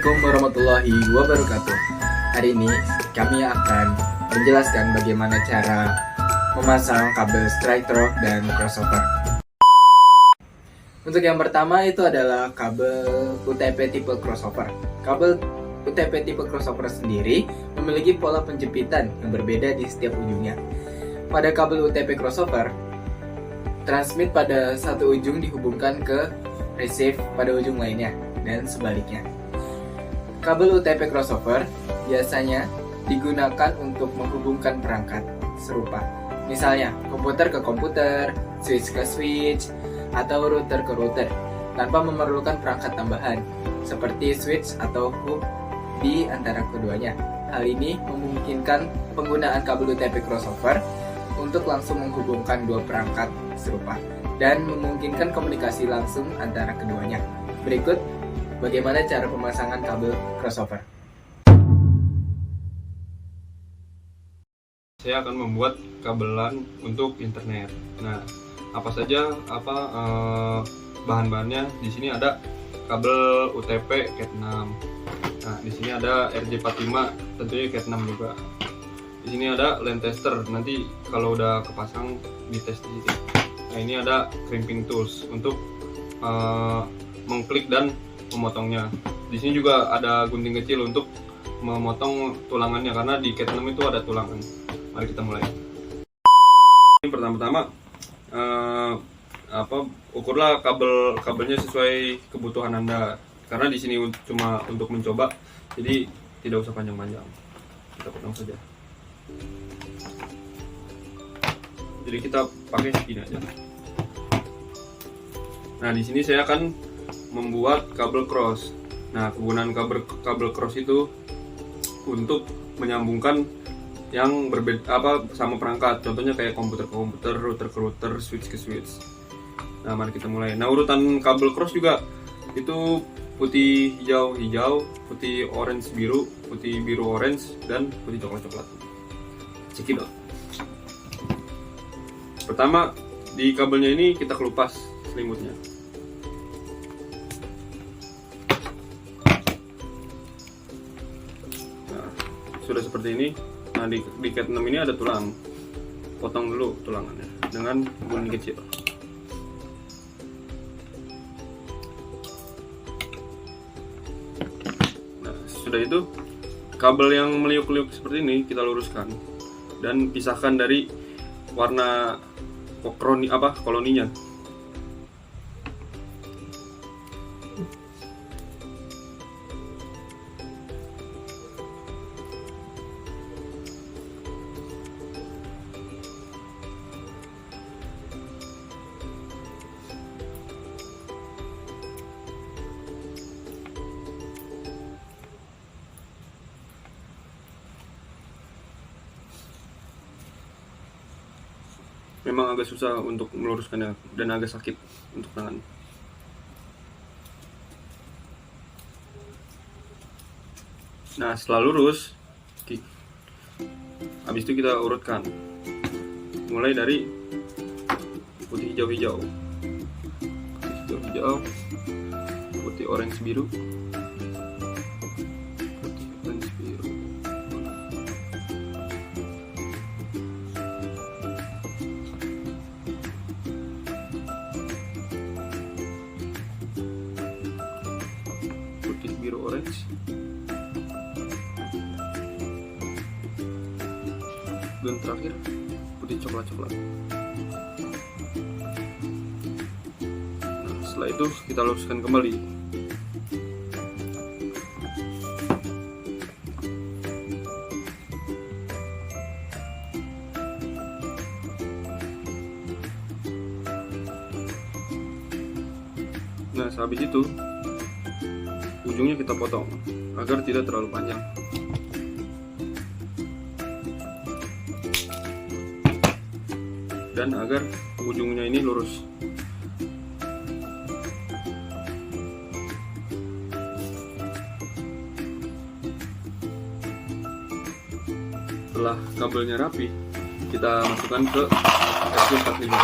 Assalamualaikum warahmatullahi wabarakatuh. Hari ini kami akan menjelaskan bagaimana cara memasang kabel straight rod dan crossover. Untuk yang pertama itu adalah kabel UTP tipe crossover. Kabel UTP tipe crossover sendiri memiliki pola penjepitan yang berbeda di setiap ujungnya. Pada kabel UTP crossover, transmit pada satu ujung dihubungkan ke receive pada ujung lainnya, dan sebaliknya. Kabel UTP crossover biasanya digunakan untuk menghubungkan perangkat serupa. Misalnya, komputer ke komputer, switch ke switch, atau router ke router, tanpa memerlukan perangkat tambahan, seperti switch atau hub di antara keduanya. Hal ini memungkinkan penggunaan kabel UTP crossover untuk langsung menghubungkan dua perangkat serupa dan memungkinkan komunikasi langsung antara keduanya. Berikut bagaimana cara pemasangan kabel crossover. Saya akan membuat kabelan untuk internet. Nah, apa saja bahan-bahannya? Di sini ada kabel UTP Cat 6. Nah, di sini ada RJ45, tentunya Cat 6 juga. Di sini ada line tester, nanti kalau udah kepasang dites di sini. Nah, ini ada crimping tools untuk mengklik dan memotongnya. Di sini juga ada gunting kecil untuk memotong tulangannya, karena di Cat 6 itu ada tulangan. Mari kita mulai. Ini pertama-tama ukurlah kabelnya sesuai kebutuhan Anda. Karena di sini cuma untuk mencoba, jadi tidak usah panjang-panjang. Kita potong saja. Jadi kita pakai segini aja. Nah, di sini saya akan membuat kabel cross. Nah, kegunaan kabel cross itu untuk menyambungkan yang berbeda sama perangkat. Contohnya kayak komputer ke komputer, router ke router, switch ke switch. Nah, mari kita mulai. Nah, urutan kabel cross juga itu putih hijau hijau, putih orange biru, putih biru orange, dan putih coklat coklat. Cekidot. Pertama, di kabelnya ini kita kelupas selimutnya. Nah, sudah seperti ini. Nah, di Cat 6 ini ada tulang. Potong dulu tulangannya dengan gunting kecil. Nah, sudah itu kabel yang meliuk-liuk seperti ini kita luruskan dan pisahkan dari warna koloninya. Memang agak susah untuk meluruskannya dan agak sakit untuk tangan. Nah, setelah lurus, habis itu kita urutkan. Mulai dari putih hijau-hijau, putih orange biru, biru orange, dan terakhir putih coklat. Nah, setelah itu kita luruskan kembali. Nah, sehabis itu ujungnya kita potong agar tidak terlalu panjang. Dan agar ujungnya ini lurus. Setelah kabelnya rapi, kita masukkan ke RJ45.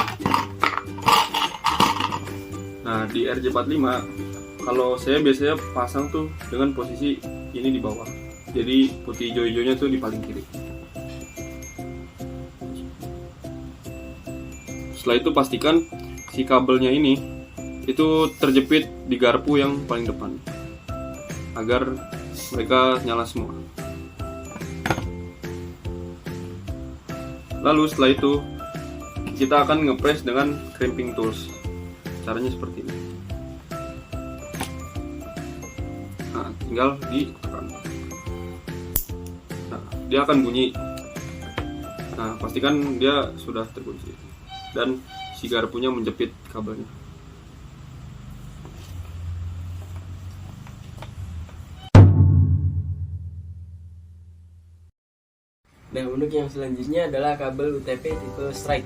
Nah, di RJ45 Kalau saya biasanya pasang tuh dengan posisi ini di bawah, jadi putih hijau-hijaunya tuh di paling kiri. Setelah itu pastikan si kabelnya ini itu terjepit di garpu yang paling depan agar mereka nyala semua. Lalu setelah itu kita akan ngepres dengan crimping tools. Caranya seperti ini. Nah, tinggal ditekan. Nah, dia akan bunyi. Nah, pastikan dia sudah terkunci dan si garpunya menjepit kabelnya. Nah, untuk yang selanjutnya adalah kabel UTP tipe strike.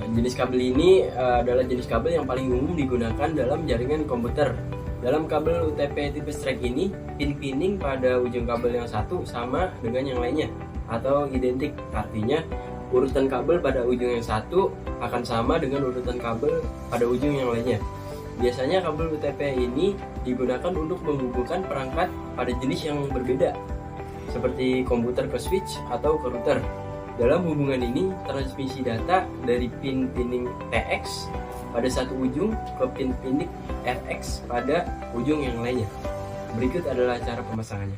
Nah, jenis kabel ini adalah jenis kabel yang paling umum digunakan dalam jaringan komputer. Dalam kabel UTP tipe strike ini, pin pinning pada ujung kabel yang satu sama dengan yang lainnya atau identik. Artinya, urutan kabel pada ujung yang satu akan sama dengan urutan kabel pada ujung yang lainnya. Biasanya kabel UTP ini digunakan untuk menghubungkan perangkat pada jenis yang berbeda, seperti komputer ke switch atau ke router. Dalam hubungan ini, transmisi data dari pin pinning TX pada satu ujung ke pin pinning RX pada ujung yang lainnya. Berikut adalah cara pemasangannya.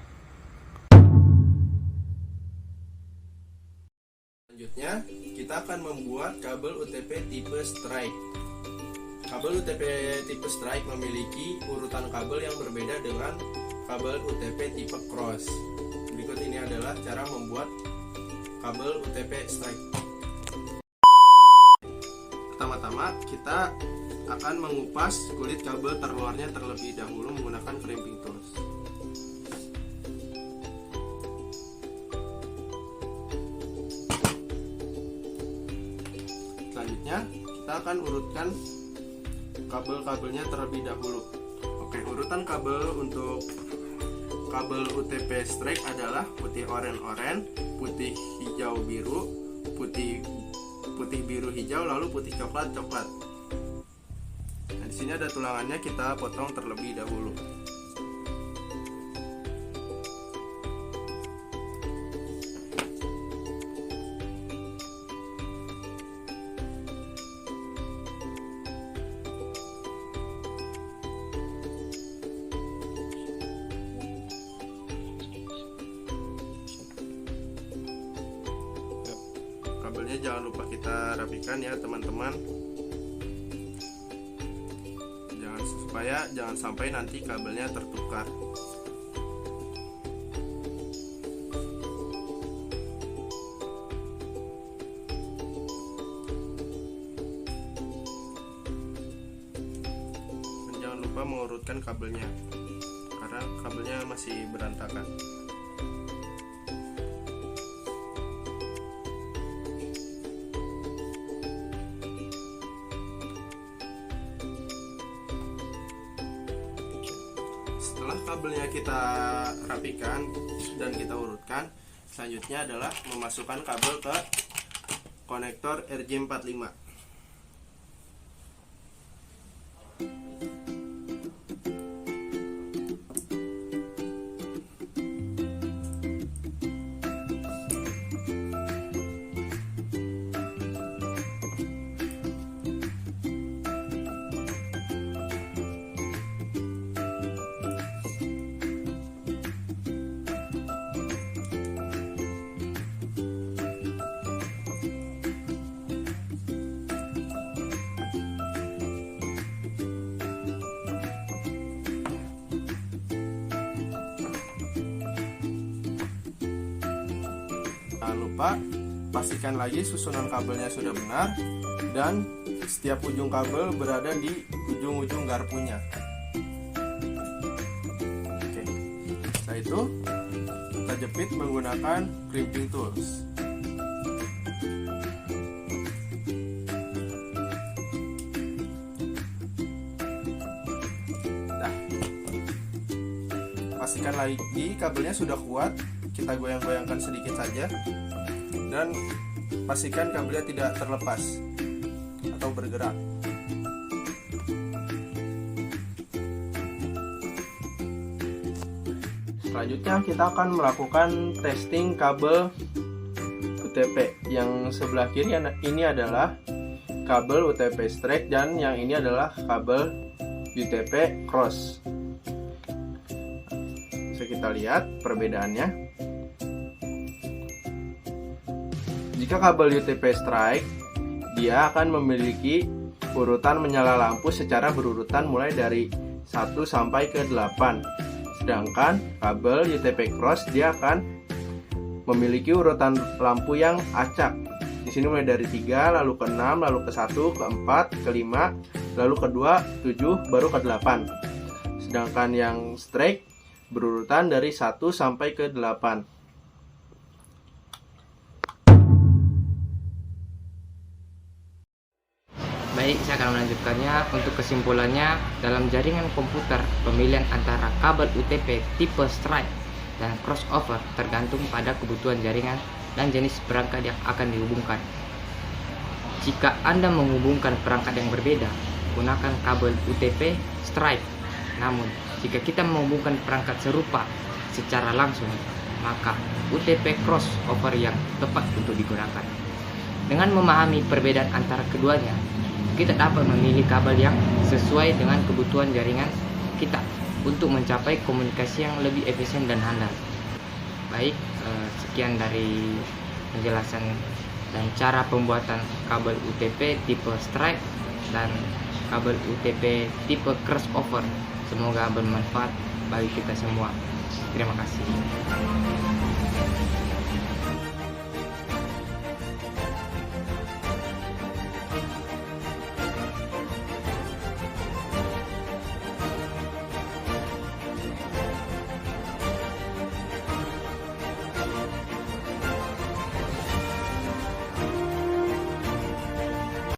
Selanjutnya, kita akan membuat kabel UTP tipe strike. Kabel UTP tipe strike memiliki urutan kabel yang berbeda dengan kabel UTP tipe cross. Berikut ini adalah cara membuat kabel UTP strike. Pertama-tama kita akan mengupas kulit kabel terluarnya terlebih dahulu menggunakan crimping tools. Selanjutnya kita akan urutkan kabel-kabelnya terlebih dahulu. Oke, urutan kabel untuk kabel UTP strike adalah putih oranye, putih hijau biru, putih biru hijau, lalu putih coklat. Nah, di sini ada tulangannya, kita potong terlebih dahulu. Kabelnya jangan lupa kita rapikan ya teman-teman, jangan sampai nanti kabelnya tertukar. Dan jangan lupa mengurutkan kabelnya karena kabelnya masih berantakan. Setelah kabelnya kita rapikan dan kita urutkan, selanjutnya adalah memasukkan kabel ke konektor RJ45. Jangan lupa pastikan lagi susunan kabelnya sudah benar dan setiap ujung kabel berada di ujung-ujung garpunya. Oke. Setelah itu kita jepit menggunakan crimping tools. Nah, pastikan lagi kabelnya sudah kuat. Kita goyang-goyangkan sedikit saja dan pastikan kabelnya tidak terlepas atau bergerak. Selanjutnya kita akan melakukan testing kabel UTP. Yang sebelah kiri ini adalah kabel UTP straight dan yang ini adalah kabel UTP cross. Bisa kita lihat perbedaannya. Jika kabel UTP straight, dia akan memiliki urutan menyala lampu secara berurutan mulai dari 1 sampai ke 8. Sedangkan kabel UTP cross dia akan memiliki urutan lampu yang acak. Di sini mulai dari 3, lalu ke 6, lalu ke 1, ke 4, ke 5, lalu ke 2, 7, baru ke 8. Sedangkan yang straight berurutan dari 1 sampai ke 8. Baik, saya akan melanjutkannya. Untuk kesimpulannya, dalam jaringan komputer, pemilihan antara kabel UTP tipe straight dan crossover tergantung pada kebutuhan jaringan dan jenis perangkat yang akan dihubungkan. Jika Anda menghubungkan perangkat yang berbeda, gunakan kabel UTP straight. Namun, jika kita menghubungkan perangkat serupa secara langsung, maka UTP crossover yang tepat untuk digunakan. Dengan memahami perbedaan antara keduanya, kita dapat memilih kabel yang sesuai dengan kebutuhan jaringan kita untuk mencapai komunikasi yang lebih efisien dan handal. Baik, sekian dari penjelasan dan cara pembuatan kabel UTP tipe straight dan kabel UTP tipe crossover. Semoga bermanfaat bagi kita semua. Terima kasih.